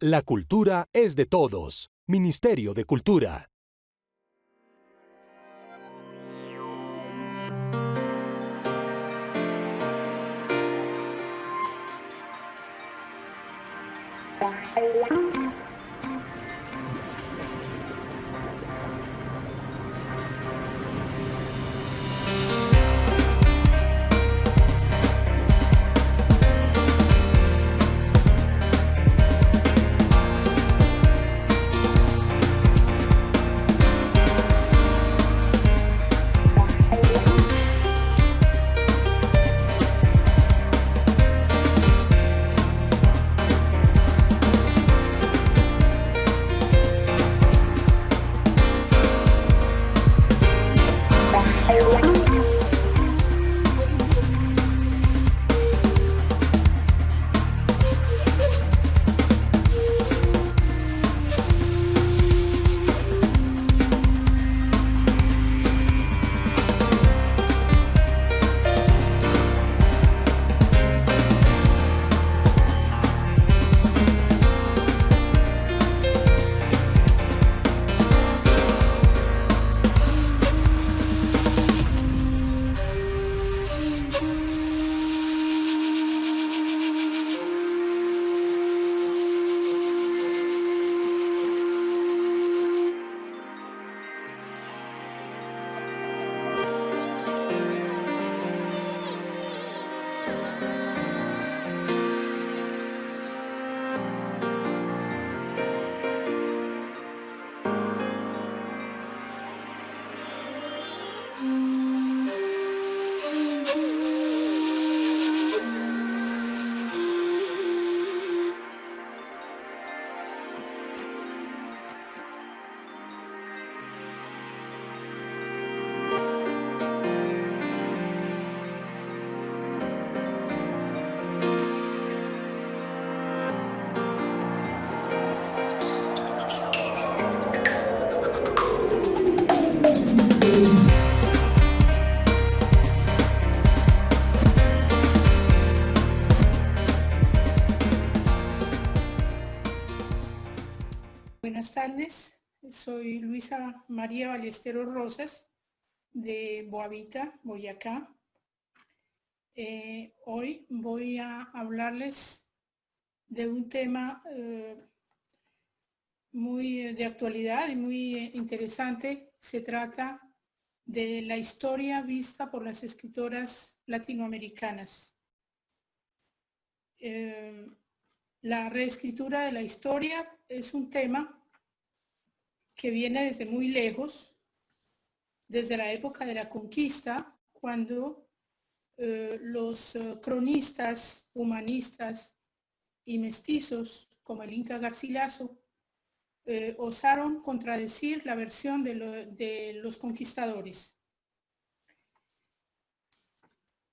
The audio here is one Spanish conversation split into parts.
La cultura es de todos. Ministerio de Cultura. Buenas tardes, soy Luisa María Ballesteros Rosas de Boavita, Boyacá. Hoy voy a hablarles de un tema muy de actualidad y muy interesante. Se trata de la historia vista por las escritoras latinoamericanas. La reescritura de la historia es un tema que viene desde muy lejos, desde la época de la conquista, cuando los cronistas, humanistas y mestizos, como el Inca Garcilaso, osaron contradecir la versión de los conquistadores.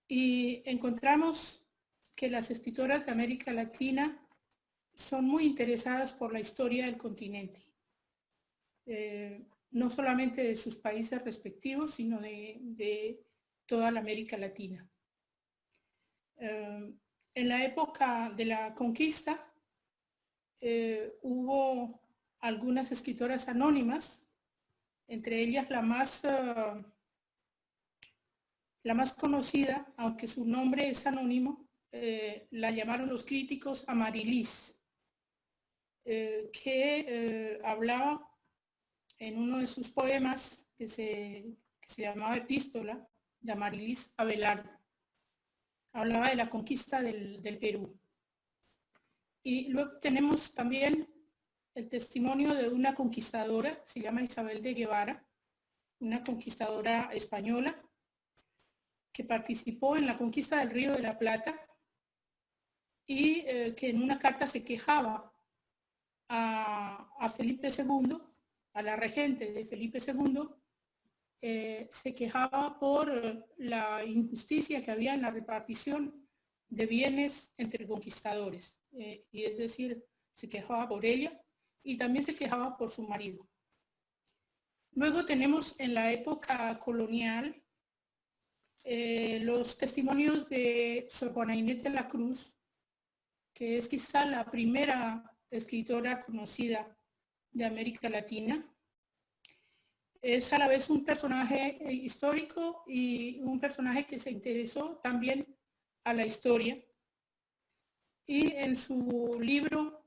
Y encontramos que las escritoras de América Latina son muy interesadas por la historia del continente. No solamente de sus países respectivos, sino de toda la América Latina. En la época de la conquista hubo algunas escritoras anónimas, entre ellas la más conocida, aunque su nombre es anónimo, la llamaron los críticos Amarilis, que hablaba en uno de sus poemas que se llamaba Epístola, de Amarilis Abelardo. Hablaba de la conquista del Perú. Y luego tenemos también el testimonio de una conquistadora, se llama Isabel de Guevara, una conquistadora española que participó en la conquista del Río de la Plata y que en una carta se quejaba a Felipe II, a la regente de Felipe II, se quejaba por la injusticia que había en la repartición de bienes entre conquistadores, y es decir, se quejaba por ella y también se quejaba por su marido. Luego tenemos en la época colonial los testimonios de Sor Juana Inés de la Cruz, que es quizá la primera escritora conocida de América Latina. Es a la vez un personaje histórico y un personaje que se interesó también a la historia. Y en su libro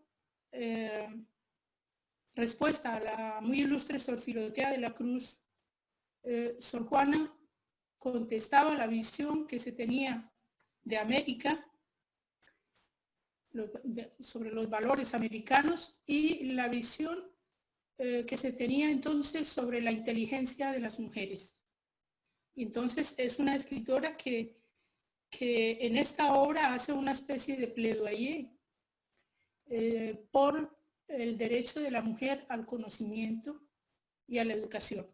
Respuesta a la muy ilustre Sor Filotea de la Cruz, Sor Juana contestaba la visión que se tenía de América, sobre los valores americanos, y la visión que se tenía entonces sobre la inteligencia de las mujeres. Entonces es una escritora que en esta obra hace una especie de plaidoyer por el derecho de la mujer al conocimiento y a la educación.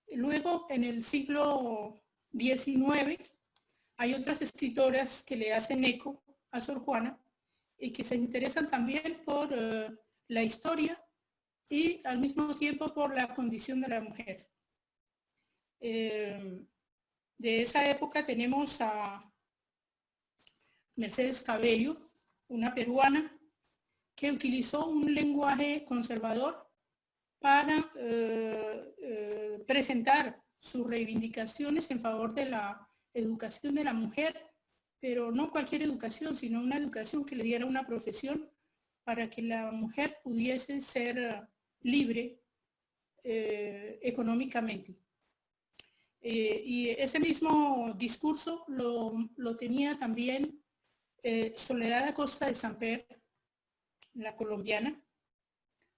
Luego, en el siglo XIX, hay otras escritoras que le hacen eco a Sor Juana y que se interesan también por la historia y al mismo tiempo por la condición de la mujer. De esa época tenemos a Mercedes Cabello, una peruana, que utilizó un lenguaje conservador para presentar sus reivindicaciones en favor de la educación de la mujer, pero no cualquier educación, sino una educación que le diera una profesión para que la mujer pudiese ser libre económicamente. Y ese mismo discurso lo tenía también Soledad Acosta de Samper, la colombiana,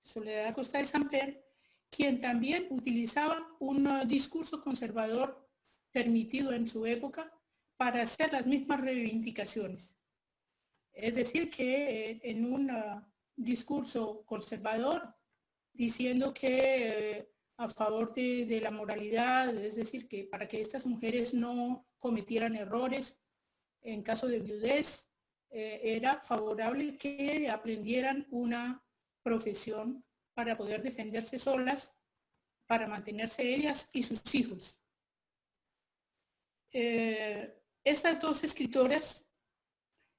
Soledad Acosta de Samper, quien también utilizaba un discurso conservador permitido en su época para hacer las mismas reivindicaciones. Es decir, que en un discurso conservador, diciendo que a favor de la moralidad, es decir, que para que estas mujeres no cometieran errores en caso de viudez, era favorable que aprendieran una profesión para poder defenderse solas, para mantenerse ellas y sus hijos. Estas dos escritoras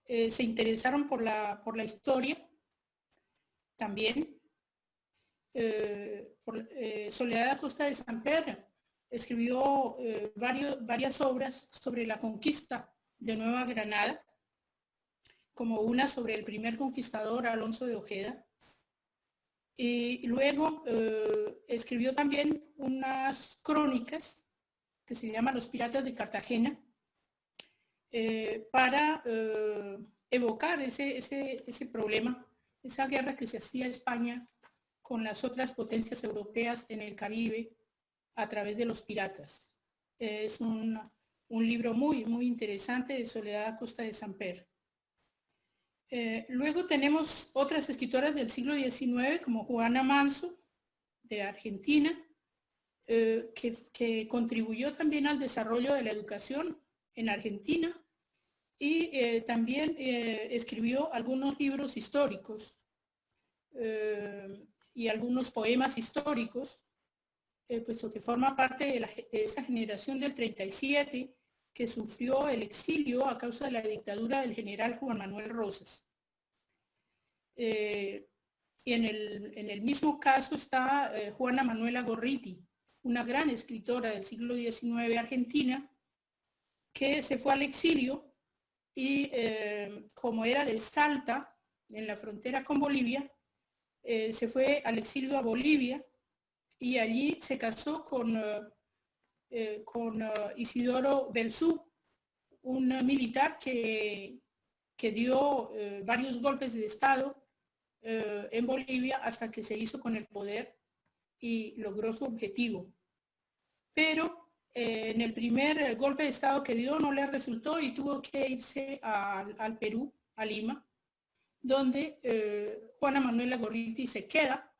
se interesaron por la historia también, Soledad Acosta de Samper escribió varias obras sobre la conquista de Nueva Granada, como una sobre el primer conquistador, Alonso de Ojeda. Y luego escribió también unas crónicas que se llaman Los Piratas de Cartagena, para evocar ese problema, esa guerra que se hacía España con las otras potencias europeas en el Caribe a través de los piratas. Es un libro muy, muy interesante de Soledad Acosta de Samper. Luego tenemos otras escritoras del siglo XIX, como Juana Manso, de Argentina, que contribuyó también al desarrollo de la educación en Argentina, y también escribió algunos libros históricos y algunos poemas históricos, puesto que forma parte de esa generación del 37 que sufrió el exilio a causa de la dictadura del general Juan Manuel Rosas. Y en el mismo caso está Juana Manuela Gorriti, una gran escritora del siglo XIX argentina, que se fue al exilio y como era de Salta, en la frontera con Bolivia, se fue al exilio a Bolivia y allí se casó con Isidoro Belzú, un militar que dio varios golpes de Estado en Bolivia hasta que se hizo con el poder y logró su objetivo. Pero en el primer golpe de Estado que dio no le resultó y tuvo que irse al Perú, a Lima, donde Juana Manuela Gorriti se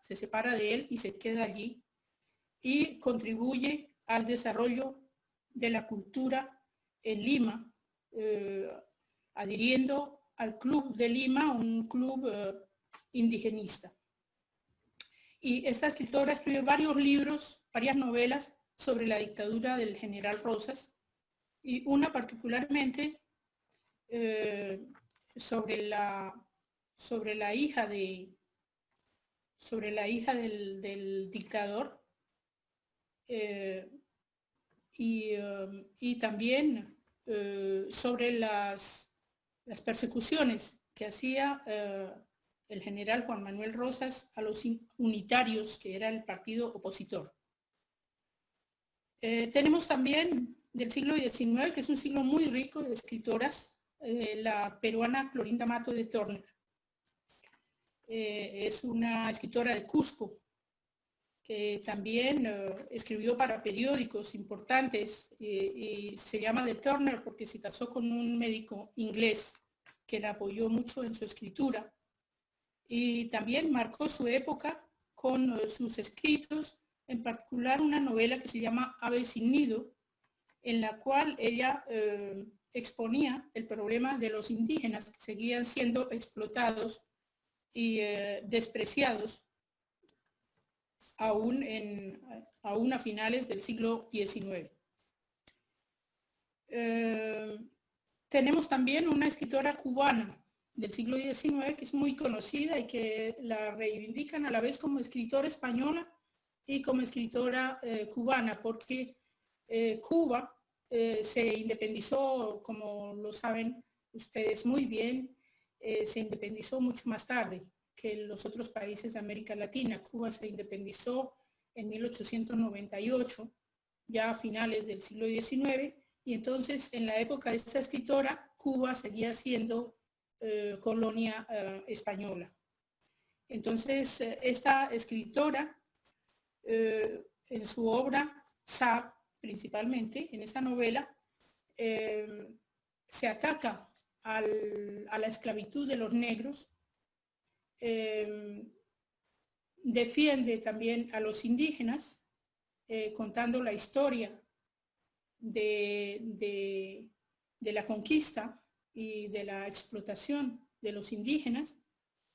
separa de él y se queda allí y contribuye al desarrollo de la cultura en Lima, adhiriendo al Club de Lima, un club indigenista. Y esta escritora escribió varios libros, varias novelas sobre la dictadura del general Rosas, y una particularmente sobre la hija del dictador, y también sobre las persecuciones que hacía el general Juan Manuel Rosas a los unitarios, que era el partido opositor. Tenemos también del siglo XIX, que es un siglo muy rico de escritoras, la peruana Clorinda Mato de Turner. Es una escritora de Cusco, que también escribió para periódicos importantes, y se llama de Turner porque se casó con un médico inglés que la apoyó mucho en su escritura, y también marcó su época con sus escritos, en particular una novela que se llama Ave sin nido, en la cual ella exponía el problema de los indígenas que seguían siendo explotados y despreciados aún a finales del siglo XIX. Tenemos también una escritora cubana del siglo XIX que es muy conocida y que la reivindican a la vez como escritora española y como escritora cubana, porque Cuba se independizó, como lo saben ustedes muy bien, se independizó mucho más tarde que los otros países de América Latina. Cuba se independizó en 1898, ya a finales del siglo XIX, y entonces en la época de esta escritora, Cuba seguía siendo colonia española. Entonces, esta escritora, en su obra, Sab, principalmente, en esa novela, se ataca a la esclavitud de los negros, defiende también a los indígenas, contando la historia de la conquista y de la explotación de los indígenas,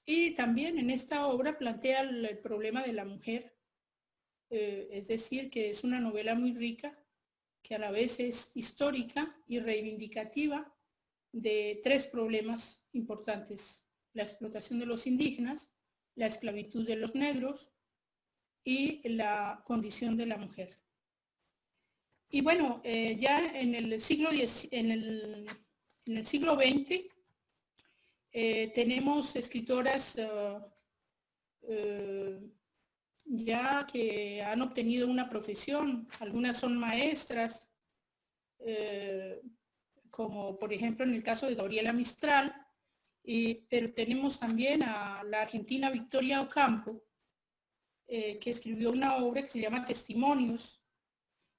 y también en esta obra plantea el problema de la mujer, es decir, que es una novela muy rica, que a la vez es histórica y reivindicativa de tres problemas importantes: la explotación de los indígenas, la esclavitud de los negros y la condición de la mujer. Y bueno, ya en el siglo XX tenemos escritoras ya que han obtenido una profesión, algunas son maestras, como por ejemplo en el caso de Gabriela Mistral, pero tenemos también a la argentina Victoria Ocampo, que escribió una obra que se llama Testimonios,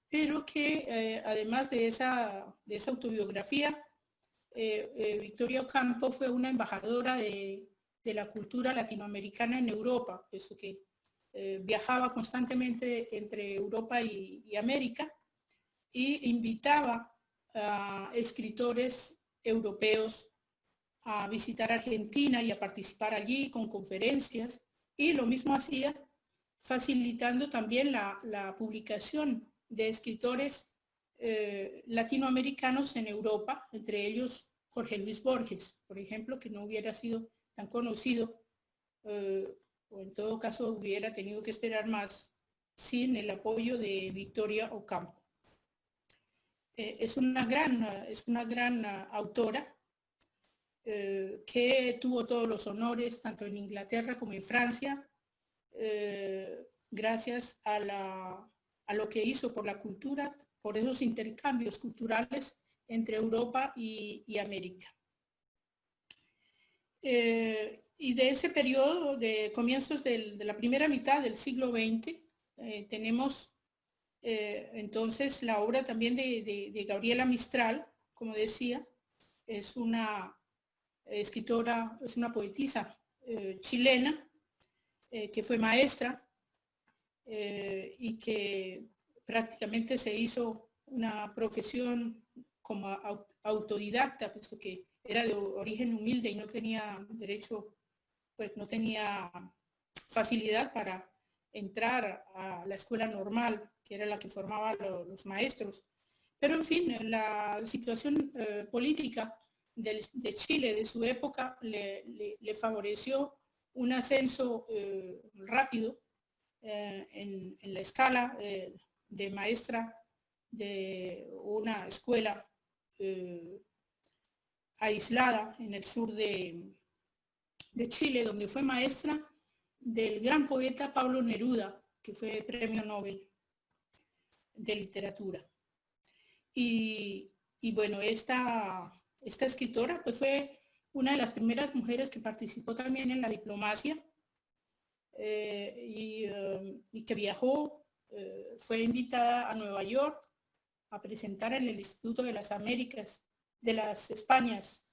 pero que además de esa autobiografía, Victoria Ocampo fue una embajadora de la cultura latinoamericana en Europa, eso que viajaba constantemente entre Europa y América, y invitaba a escritores europeos a visitar Argentina y a participar allí con conferencias, y lo mismo hacía facilitando también la publicación de escritores latinoamericanos en Europa, entre ellos Jorge Luis Borges, por ejemplo, que no hubiera sido tan conocido, o en todo caso hubiera tenido que esperar más sin el apoyo de Victoria Ocampo. Es una gran autora que tuvo todos los honores tanto en Inglaterra como en Francia, gracias a lo que hizo por la cultura, por esos intercambios culturales entre Europa y América. Y de ese periodo, de comienzos de la primera mitad del siglo XX, tenemos entonces la obra también de Gabriela Mistral, como decía, es una escritora, es una poetisa chilena, que fue maestra y que prácticamente se hizo una profesión como autodidacta, puesto que era de origen humilde y no tenía derecho, pues no tenía facilidad para entrar a la escuela normal, que era la que formaba los maestros. Pero en fin, la situación política de Chile de su época le favoreció un ascenso rápido en la escala de maestra de una escuela aislada en el sur de Chile, donde fue maestra del gran poeta Pablo Neruda, que fue premio Nobel de literatura. Y bueno, esta escritora pues fue una de las primeras mujeres que participó también en la diplomacia, y que viajó, fue invitada a Nueva York a presentar en el Instituto de las Américas, de las Españas,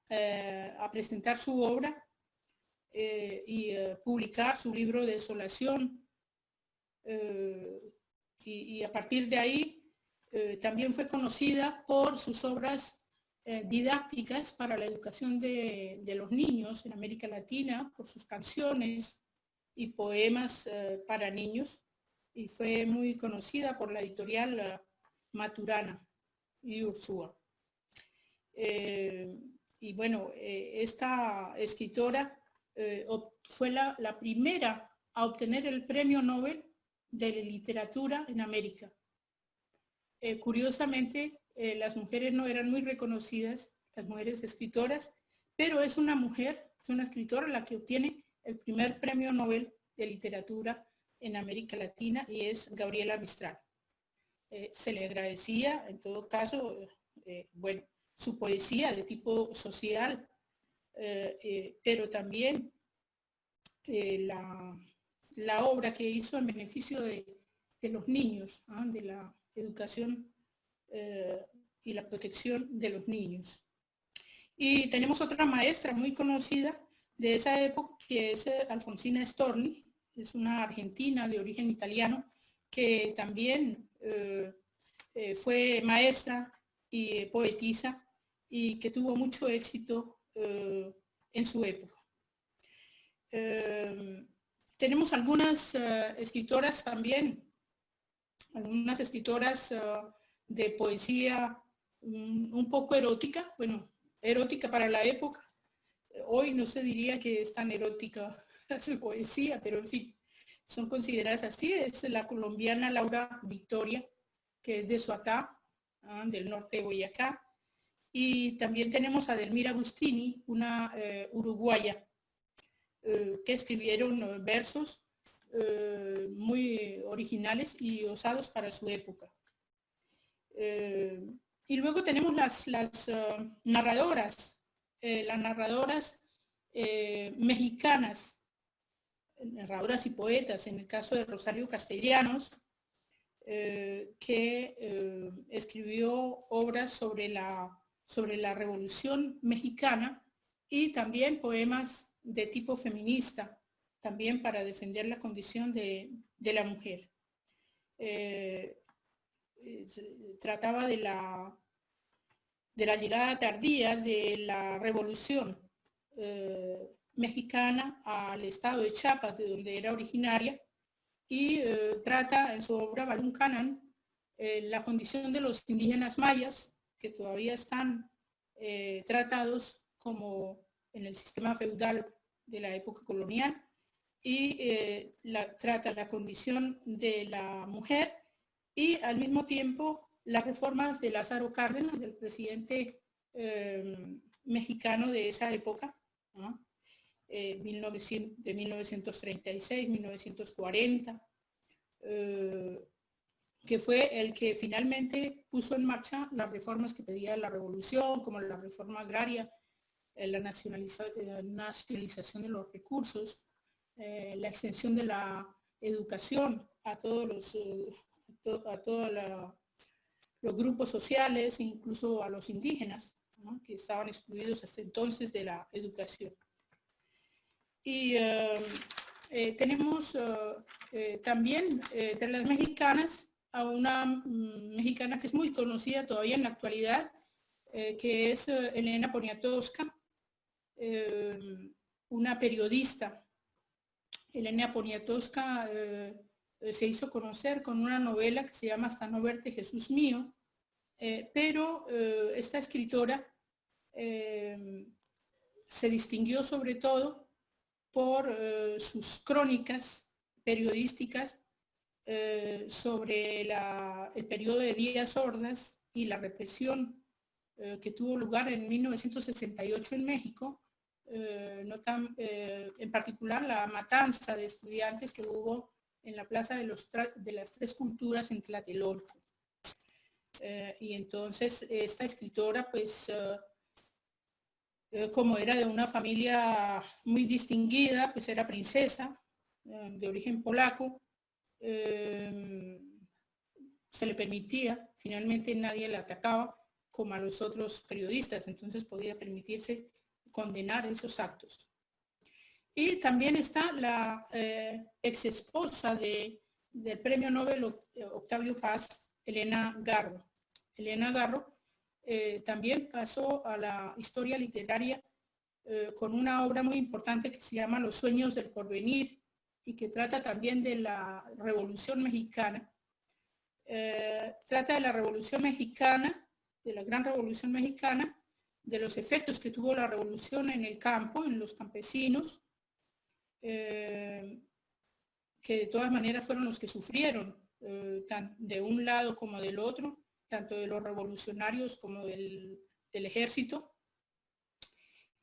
a presentar su obra y publicar su libro Desolación, y a partir de ahí también fue conocida por sus obras didácticas para la educación de los niños en América Latina, por sus canciones y poemas para niños, y fue muy conocida por la editorial Maturana y Ursúa. Y bueno, esta escritora fue la primera a obtener el premio Nobel de literatura en América. Curiosamente, las mujeres no eran muy reconocidas, las mujeres escritoras, pero es una mujer, es una escritora la que obtiene el primer premio Nobel de literatura en América Latina, y es Gabriela Mistral. Se le agradecía, en todo caso, bueno, su poesía de tipo social, pero también la obra que hizo en beneficio de los niños, de la educación y la protección de los niños. Y tenemos otra maestra muy conocida de esa época, que es Alfonsina Storni, es una argentina de origen italiano, que también fue maestra y poetisa, y que tuvo mucho éxito en su época. Tenemos algunas escritoras también, algunas escritoras de poesía un poco erótica, bueno, erótica para la época. Hoy no se diría que es tan erótica su poesía, pero en fin, son consideradas así. Es la colombiana Laura Victoria, que es de Suatá, del norte de Boyacá. Y también tenemos a Delmira Agustini, una uruguaya, que escribieron versos muy originales y osados para su época. Y luego tenemos las narradoras, las narradoras mexicanas, narradoras y poetas, en el caso de Rosario Castellanos, que escribió obras sobre la Revolución Mexicana y también poemas de tipo feminista, también para defender la condición de la mujer. Trataba de la llegada tardía de la Revolución mexicana al estado de Chiapas, de donde era originaria, y trata en su obra Balún Canán la condición de los indígenas mayas, que todavía están tratados como en el sistema feudal de la época colonial, y trata la condición de la mujer y al mismo tiempo las reformas de Lázaro Cárdenas, del presidente mexicano de esa época, ¿no? De 1936, 1940, que fue el que finalmente puso en marcha las reformas que pedía la revolución, como la reforma agraria, la nacionalización de los recursos, la extensión de la educación a todos los grupos sociales, incluso a los indígenas, ¿no? Que estaban excluidos hasta entonces de la educación. Y tenemos también entre las mexicanas a una mexicana que es muy conocida todavía en la actualidad, que es Elena Poniatowska, una periodista. Elena Poniatowska se hizo conocer con una novela que se llama Hasta no verte, Jesús mío, pero esta escritora se distinguió sobre todo por sus crónicas periodísticas sobre el periodo de Díaz Ordaz y la represión que tuvo lugar en 1968 en México, en particular la matanza de estudiantes que hubo en la Plaza de las Tres Culturas en Tlatelolco. Y entonces esta escritora, pues, como era de una familia muy distinguida, pues era princesa de origen polaco, se le permitía, finalmente nadie la atacaba como a los otros periodistas, entonces podía permitirse condenar esos actos. Y también está la ex esposa del premio Nobel Octavio Paz, Elena Garro. Elena Garro también pasó a la historia literaria con una obra muy importante que se llama Los sueños del porvenir y que trata también de la Revolución Mexicana. Trata de la Revolución Mexicana, de la Gran Revolución Mexicana, de los efectos que tuvo la revolución en el campo, en los campesinos, que de todas maneras fueron los que sufrieron, de un lado como del otro, tanto de los revolucionarios como del ejército.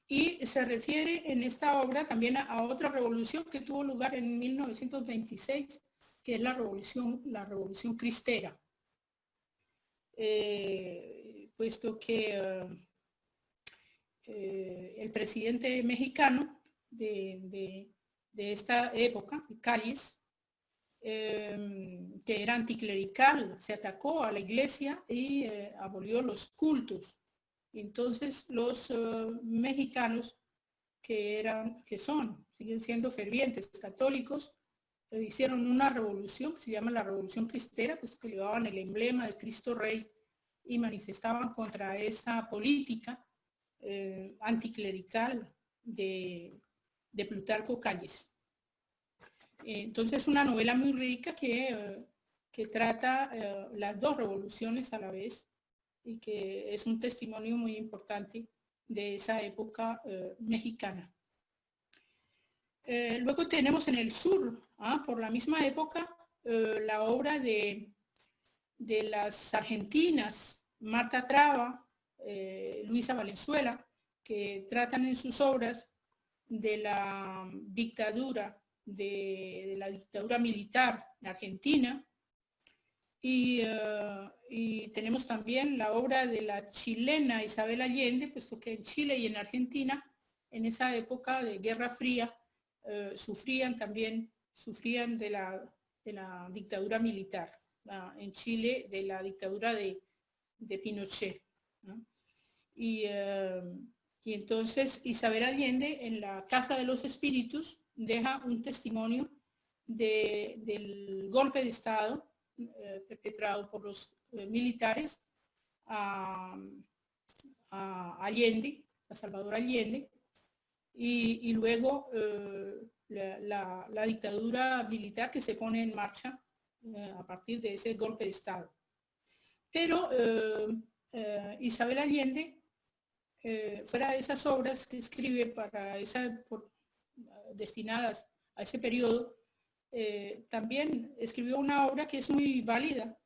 Y se refiere en esta obra también a otra revolución que tuvo lugar en 1926, que es la revolución cristera. Puesto que el presidente mexicano de esta época, Calles, que era anticlerical, se atacó a la iglesia y abolió los cultos. Entonces los mexicanos siguen siendo fervientes católicos, hicieron una revolución que se llama la Revolución Cristera, pues que llevaban el emblema de Cristo Rey y manifestaban contra esa política anticlerical de Plutarco Calles. Entonces una novela muy rica que trata las dos revoluciones a la vez y que es un testimonio muy importante de esa época mexicana. Luego tenemos en el sur, por la misma época, la obra de las argentinas, Marta Traba, Luisa Valenzuela, que tratan en sus obras de la dictadura, de la dictadura militar en Argentina. Y tenemos también la obra de la chilena Isabel Allende, puesto que en Chile y en Argentina, en esa época de Guerra Fría, sufrían de la dictadura militar. En Chile, de la dictadura de Pinochet, ¿no? Y entonces Isabel Allende, en la Casa de los Espíritus, deja un testimonio del golpe de Estado perpetrado por los militares a Allende, a Salvador Allende, y luego la dictadura militar que se pone en marcha a partir de ese golpe de Estado. Pero Isabel Allende, fuera de esas obras que escribe para destinadas a ese periodo, también escribió una obra que es muy válida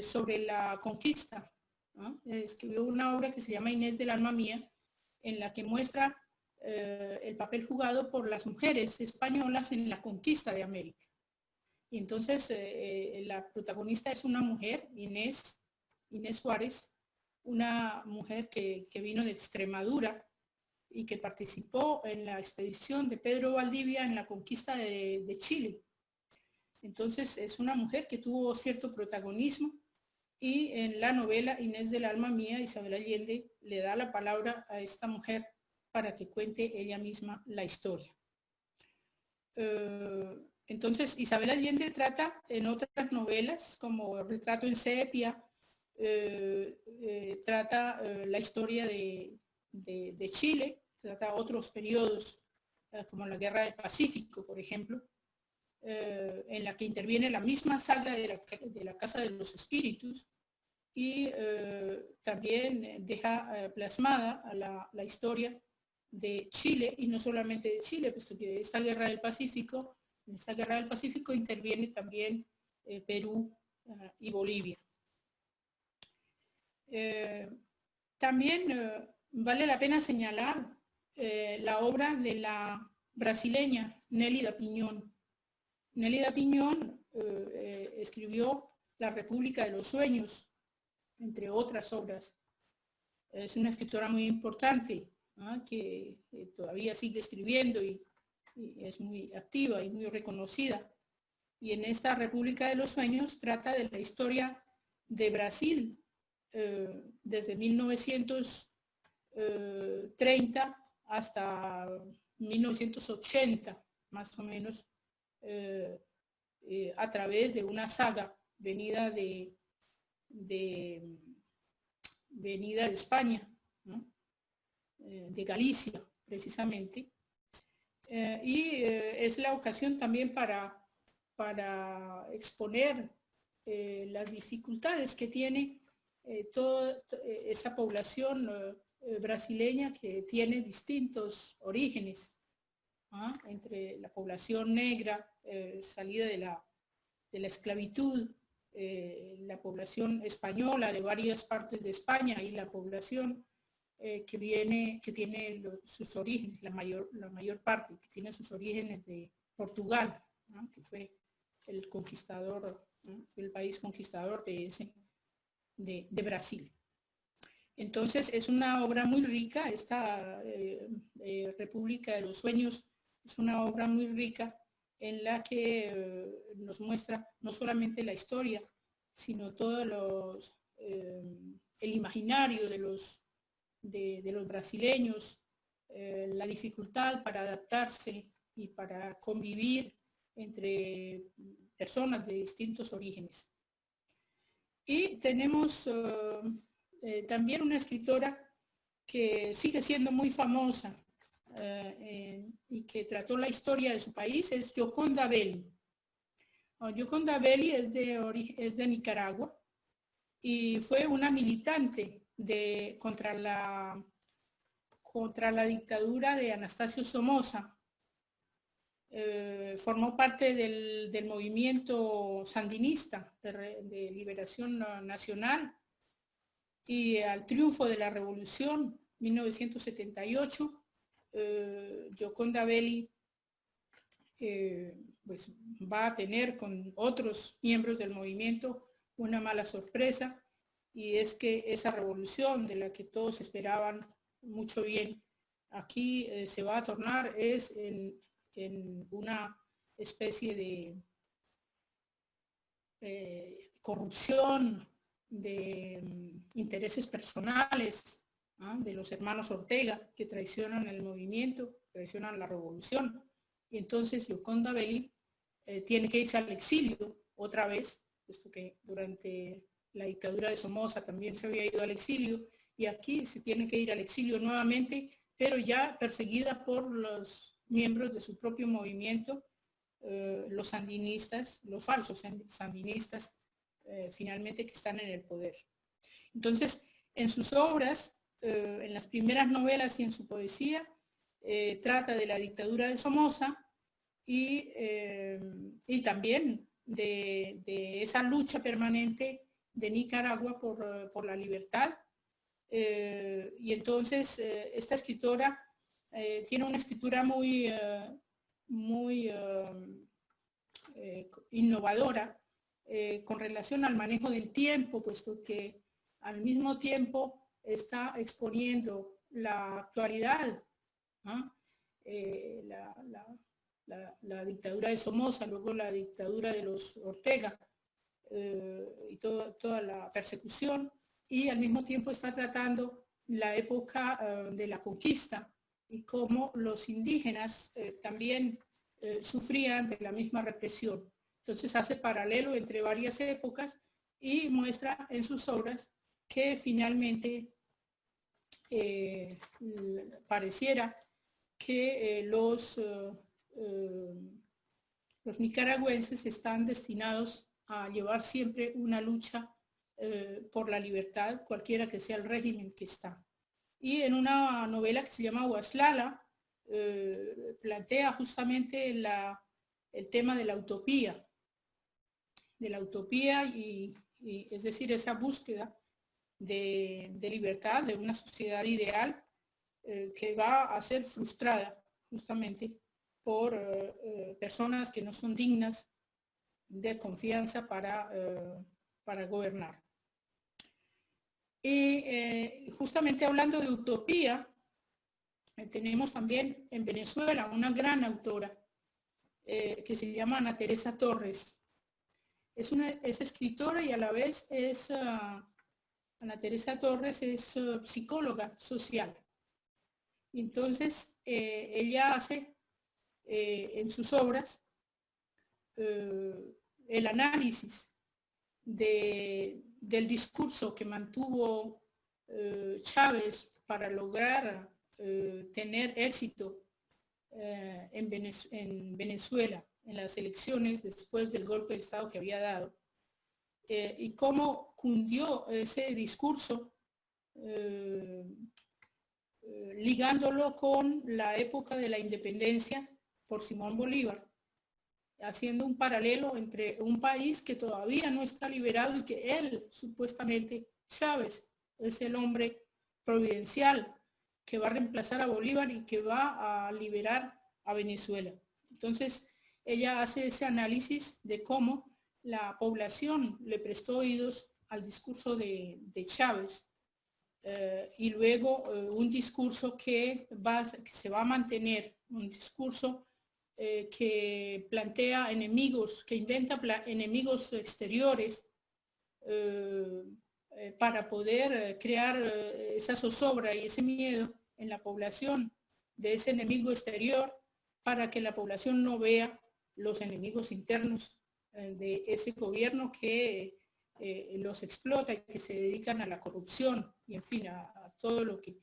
sobre la conquista, ¿no? Escribió una obra que se llama Inés del alma mía, en la que muestra el papel jugado por las mujeres españolas en la conquista de América. Y entonces la protagonista es una mujer, Inés Juárez, una mujer que vino de Extremadura y que participó en la expedición de Pedro Valdivia en la conquista de Chile. Entonces es una mujer que tuvo cierto protagonismo, y en la novela Inés del alma mía, Isabel Allende le da la palabra a esta mujer para que cuente ella misma la historia. Entonces Isabel Allende trata en otras novelas, como Retrato en sepia, trata la historia de Chile, trata otros periodos, como la Guerra del Pacífico, por ejemplo, en la que interviene la misma saga de la Casa de los Espíritus, y también deja plasmada a la historia de Chile, y no solamente de Chile, puesto que en esta Guerra del Pacífico interviene también Perú y Bolivia. También vale la pena señalar la obra de la brasileña Nélida Piñón. Nélida Piñón escribió La República de los Sueños, entre otras obras. Es una escritora muy importante, ¿no? que todavía sigue escribiendo y es muy activa y muy reconocida. Y en esta República de los Sueños trata de la historia de Brasil, desde 1930 hasta 1980, más o menos, a través de una saga venida de España, ¿no? De Galicia, precisamente. Y es la ocasión también para exponer las dificultades que tiene toda esa población brasileña, que tiene distintos orígenes, entre la población negra, salida de la esclavitud, la población española de varias partes de España, y la población que tiene sus orígenes, la mayor parte, que tiene sus orígenes de Portugal, ¿no? Que fue el conquistador, ¿no? Fue el país conquistador de Brasil. Entonces es una obra muy rica, esta República de los Sueños es una obra muy rica, en la que nos muestra no solamente la historia, sino todo el imaginario de los brasileños, la dificultad para adaptarse y para convivir entre personas de distintos orígenes. Y tenemos también una escritora que sigue siendo muy famosa y que trató la historia de su país, es Gioconda Belli. Gioconda Belli es de Nicaragua, y fue una militante contra la dictadura de Anastasio Somoza. formó parte del movimiento sandinista de liberación nacional, y al triunfo de la revolución 1978, Gioconda Belli pues va a tener con otros miembros del movimiento una mala sorpresa, y es que esa revolución de la que todos esperaban mucho bien, aquí se va a tornar en una especie de corrupción, de intereses personales, ¿ah?, de los hermanos Ortega, que traicionan el movimiento, traicionan la revolución. Y entonces Gioconda Belli tiene que irse al exilio otra vez, puesto que durante la dictadura de Somoza también se había ido al exilio, y aquí se tiene que ir al exilio nuevamente, pero ya perseguida por los miembros de su propio movimiento, los sandinistas, los falsos sandinistas, finalmente, que están en el poder. Entonces, en sus obras, en las primeras novelas y en su poesía, trata de la dictadura de Somoza y también de esa lucha permanente de Nicaragua por la libertad. Y entonces esta escritora tiene una escritura muy innovadora con relación al manejo del tiempo, puesto que al mismo tiempo está exponiendo la actualidad, ¿no? La dictadura de Somoza, luego la dictadura de los Ortega, y toda la persecución, y al mismo tiempo está tratando la época de la conquista y cómo los indígenas también sufrían de la misma represión. Entonces hace paralelo entre varias épocas y muestra en sus obras que finalmente pareciera que los nicaragüenses están destinados a llevar siempre una lucha por la libertad, cualquiera que sea el régimen que está. Y en una novela que se llama Huaslala, plantea justamente el tema de la utopía y es decir, esa búsqueda de libertad, de una sociedad ideal que va a ser frustrada justamente por personas que no son dignas de confianza para gobernar. Y justamente hablando de utopía, tenemos también en Venezuela una gran autora que se llama Ana Teresa Torres. Es escritora y a la vez Ana Teresa Torres es psicóloga social. Entonces, ella hace en sus obras el análisis del discurso que mantuvo Chávez para lograr tener éxito en Venezuela, en las elecciones después del golpe de Estado que había dado, y cómo cundió ese discurso ligándolo con la época de la independencia por Simón Bolívar, haciendo un paralelo entre un país que todavía no está liberado y que él, supuestamente, Chávez, es el hombre providencial que va a reemplazar a Bolívar y que va a liberar a Venezuela. Entonces, ella hace ese análisis de cómo la población le prestó oídos al discurso de Chávez, y luego un discurso que se va a mantener, un discurso que plantea enemigos, que inventa enemigos exteriores para poder crear esa zozobra y ese miedo en la población de ese enemigo exterior, para que la población no vea los enemigos internos de ese gobierno que los explota y que se dedican a la corrupción y en fin, a todo lo que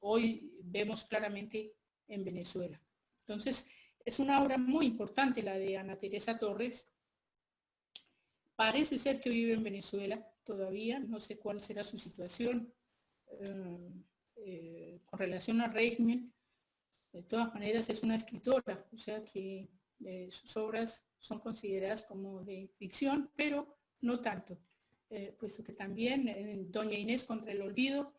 hoy vemos claramente en Venezuela. Entonces, es una obra muy importante la de Ana Teresa Torres. Parece ser que vive en Venezuela todavía, no sé cuál será su situación con relación al régimen, De todas maneras es una escritora, o sea que sus obras son consideradas como de ficción, pero no tanto, puesto que también Doña Inés contra el olvido,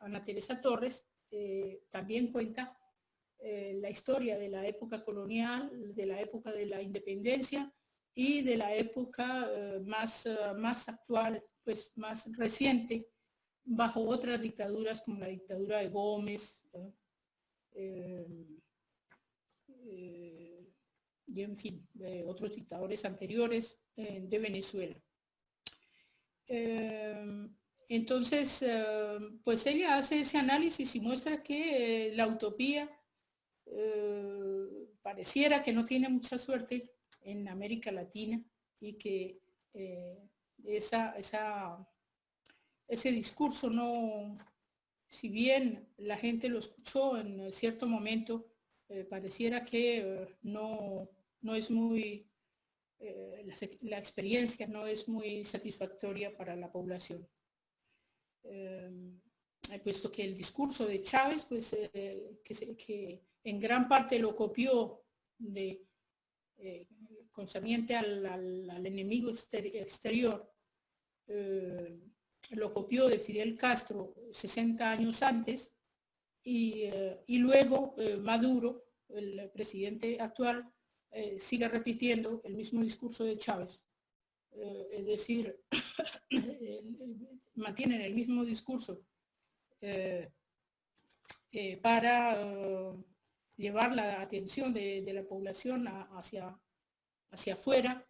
Ana Teresa Torres también cuenta la historia de la época colonial, de la época de la independencia y de la época más actual, pues más reciente, bajo otras dictaduras como la dictadura de Gómez, y en fin, otros dictadores anteriores de Venezuela. Entonces, pues ella hace ese análisis y muestra que la utopía pareciera que no tiene mucha suerte en América Latina y que ese discurso no, si bien la gente lo escuchó en cierto momento, pareciera que no es muy, la experiencia no es muy satisfactoria para la población. Puesto que el discurso de Chávez, pues, que en gran parte lo copió concerniente al enemigo exterior, lo copió de Fidel Castro 60 años antes, y luego Maduro, el presidente actual, sigue repitiendo el mismo discurso de Chávez. Es decir, mantienen el mismo discurso para llevar la atención de la población hacia afuera,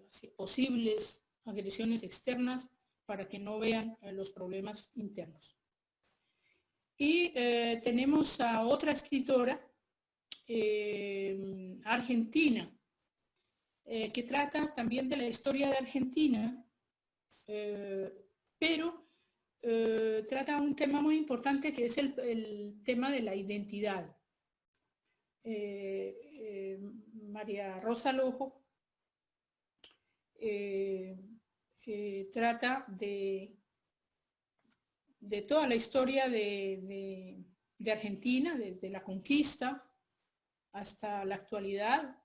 hacia posibles agresiones externas, para que no vean los problemas internos. Y tenemos a otra escritora argentina, que trata también de la historia de Argentina, pero trata un tema muy importante, que es el tema de la identidad. María Rosa Lojo trata de toda la historia de Argentina, desde la conquista hasta la actualidad,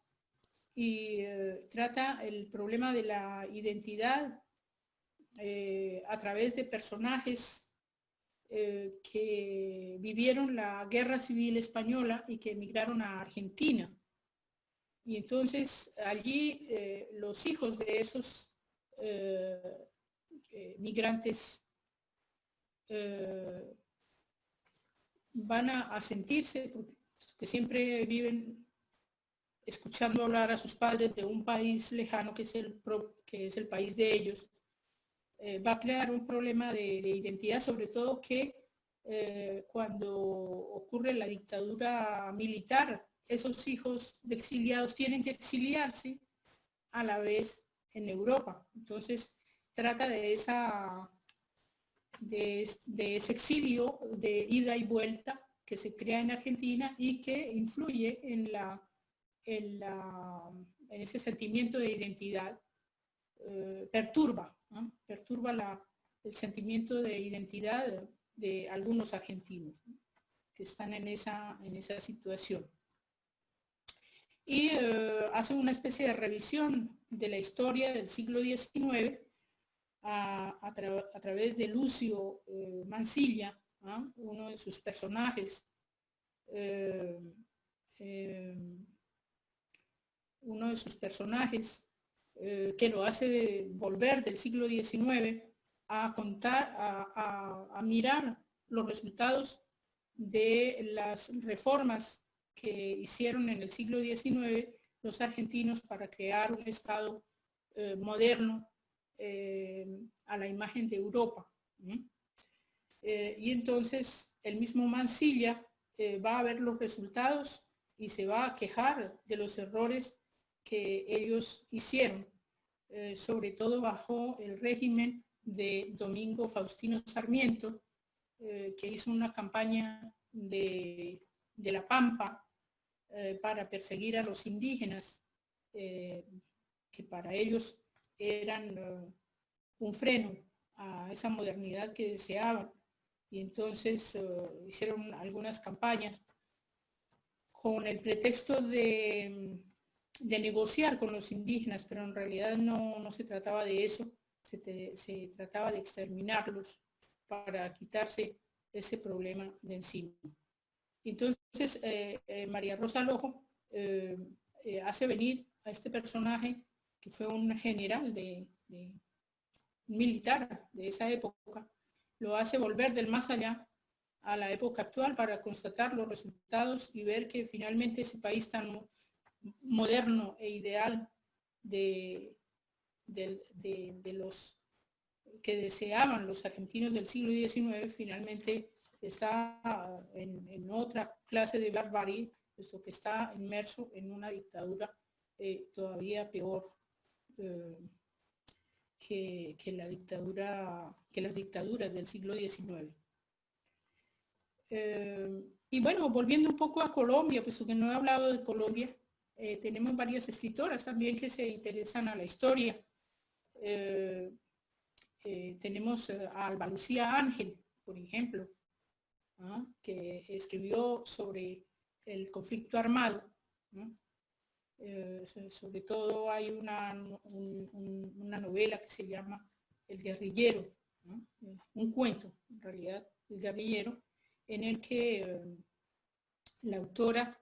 y trata el problema de la identidad a través de personajes que vivieron la Guerra Civil Española y que emigraron a Argentina. Y entonces allí los hijos de esos migrantes van a sentirse, que siempre viven escuchando hablar a sus padres de un país lejano que es el país de ellos, va a crear un problema de identidad, sobre todo que cuando ocurre la dictadura militar, esos hijos de exiliados tienen que exiliarse a la vez en Europa. Entonces trata de ese exilio de ida y vuelta que se crea en Argentina y que influye en ese sentimiento de identidad, perturba el sentimiento de identidad de algunos argentinos, ¿no?, que están en esa situación. Y hace una especie de revisión de la historia del siglo XIX a través de Lucio Mansilla, ¿no?, uno de sus personajes, que lo hace volver del siglo XIX a contar, a mirar los resultados de las reformas que hicieron en el siglo XIX los argentinos para crear un Estado moderno a la imagen de Europa. Y entonces el mismo Mansilla va a ver los resultados y se va a quejar de los errores que ellos hicieron, sobre todo bajo el régimen de Domingo Faustino Sarmiento, que hizo una campaña de la Pampa para perseguir a los indígenas, que para ellos eran un freno a esa modernidad que deseaban, y entonces hicieron algunas campañas con el pretexto de negociar con los indígenas, pero en realidad no se trataba de eso, se trataba de exterminarlos para quitarse ese problema de encima. Entonces, María Rosa Lojo hace venir a este personaje que fue un general militar de esa época, lo hace volver del más allá a la época actual para constatar los resultados y ver que finalmente ese país tan moderno e ideal de los que deseaban los argentinos del siglo XIX finalmente está en otra clase de barbarie, puesto que está inmerso en una dictadura todavía peor que las dictaduras del siglo XIX. Y bueno, volviendo un poco a Colombia, puesto que no he hablado de Colombia, tenemos varias escritoras también que se interesan a la historia. Tenemos a Alba Lucía Ángel, por ejemplo, que escribió sobre el conflicto armado. Sobre todo hay una novela que se llama El guerrillero, un cuento, en realidad, El guerrillero, en el que la autora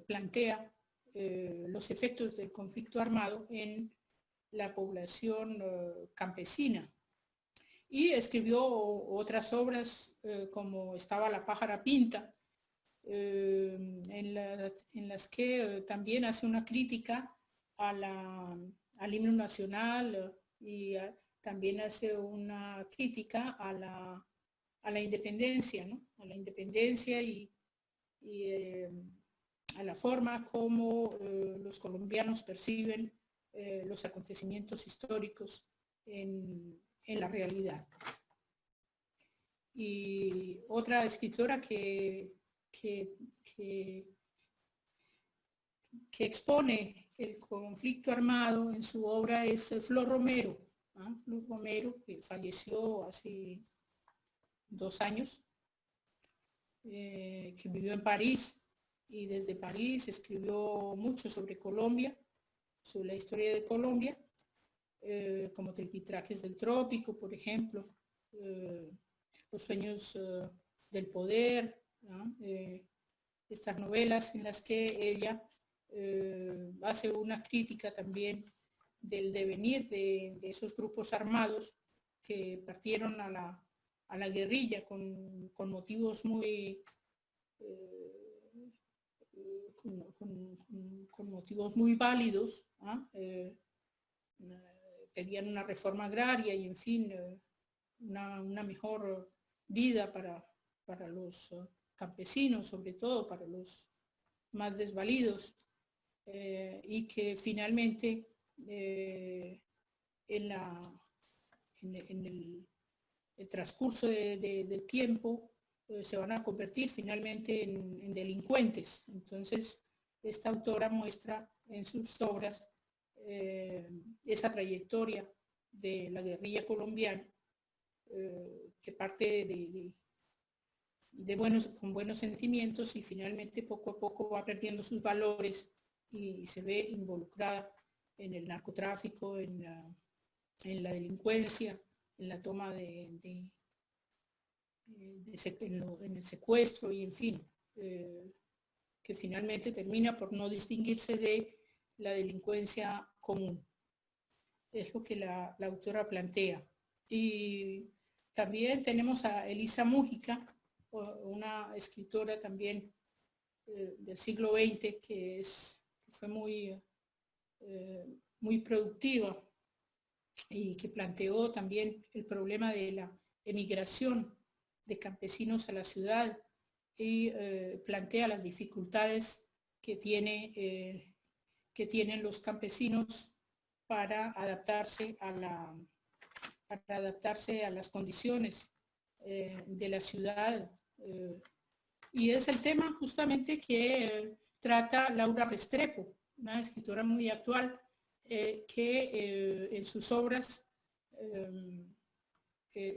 plantea los efectos del conflicto armado en la población campesina. Y escribió otras obras como Estaba la pájara pinta, en las que también hace una crítica al himno nacional y también hace una crítica a la independencia, ¿no? A la independencia y a la forma como los colombianos perciben los acontecimientos históricos en la realidad. Y otra escritora que expone el conflicto armado en su obra es Flor Romero, Flor Romero, que falleció hace 2 años, que vivió en París y desde París escribió mucho sobre Colombia, sobre la historia de Colombia, como Triquitraques del Trópico, por ejemplo, Los sueños del poder, estas novelas en las que ella hace una crítica también del devenir de esos grupos armados que partieron a la guerrilla con motivos muy con motivos muy válidos, pedían una reforma agraria y en fin una mejor vida para los campesinos, sobre todo para los más desvalidos, y que finalmente en el transcurso del tiempo se van a convertir finalmente en delincuentes. Entonces, esta autora muestra en sus obras esa trayectoria de la guerrilla colombiana, que parte con buenos sentimientos y finalmente poco a poco va perdiendo sus valores y se ve involucrada en el narcotráfico, en la delincuencia, en la toma en el secuestro y en fin, que finalmente termina por no distinguirse de la delincuencia común. Es lo que la autora plantea. Y también tenemos a Elisa Múgica, una escritora también del siglo XX que fue muy productiva y que planteó también el problema de la emigración de campesinos a la ciudad y plantea las dificultades que tienen los campesinos para adaptarse a las condiciones de la ciudad. Y es el tema justamente que trata Laura Restrepo, una escritora muy actual, que en sus obras,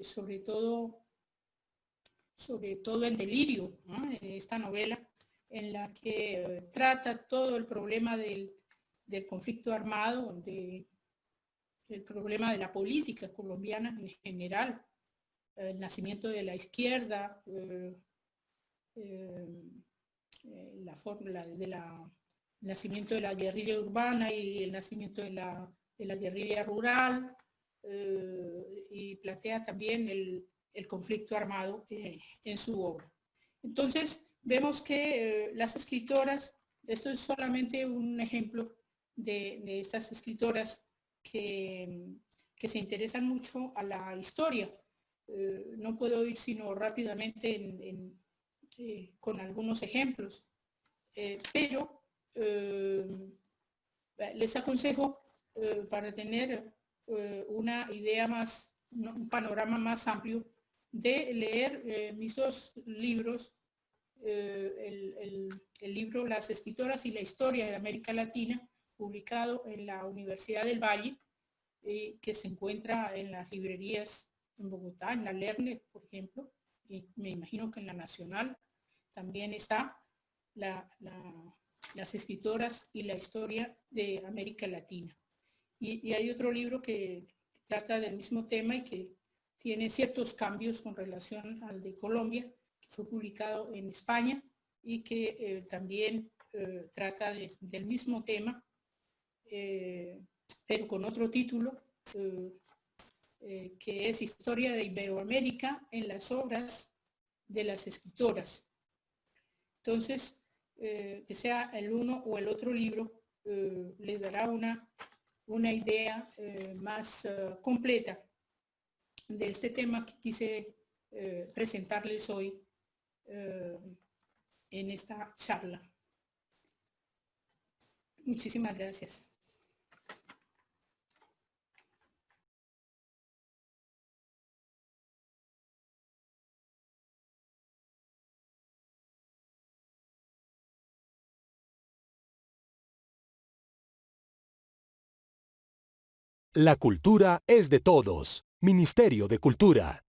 sobre todo sobre todo en Delirio, ¿no? Esta novela en la que trata todo el problema del conflicto armado, el problema de la política colombiana en general, el nacimiento de la izquierda, la fórmula del nacimiento de la guerrilla urbana y el nacimiento de la guerrilla rural, y plantea también el conflicto armado en su obra. Entonces, vemos que las escritoras, esto es solamente un ejemplo de estas escritoras que se interesan mucho a la historia. No puedo ir sino rápidamente con algunos ejemplos, pero les aconsejo para tener una idea más, un panorama más amplio, de leer mis dos libros, el libro Las escritoras y la historia de América Latina, publicado en la Universidad del Valle, que se encuentra en las librerías en Bogotá, en la Lerner, por ejemplo, y me imagino que en la Nacional también está las escritoras y la historia de América Latina. Y hay otro libro que trata del mismo tema y que tiene ciertos cambios con relación al de Colombia, que fue publicado en España y que también trata del mismo tema, pero con otro título, que es Historia de Iberoamérica en las obras de las escritoras. Entonces, que sea el uno o el otro libro, les dará una idea más completa de este tema que quise presentarles hoy en esta charla. Muchísimas gracias. La cultura es de todos. Ministerio de Cultura.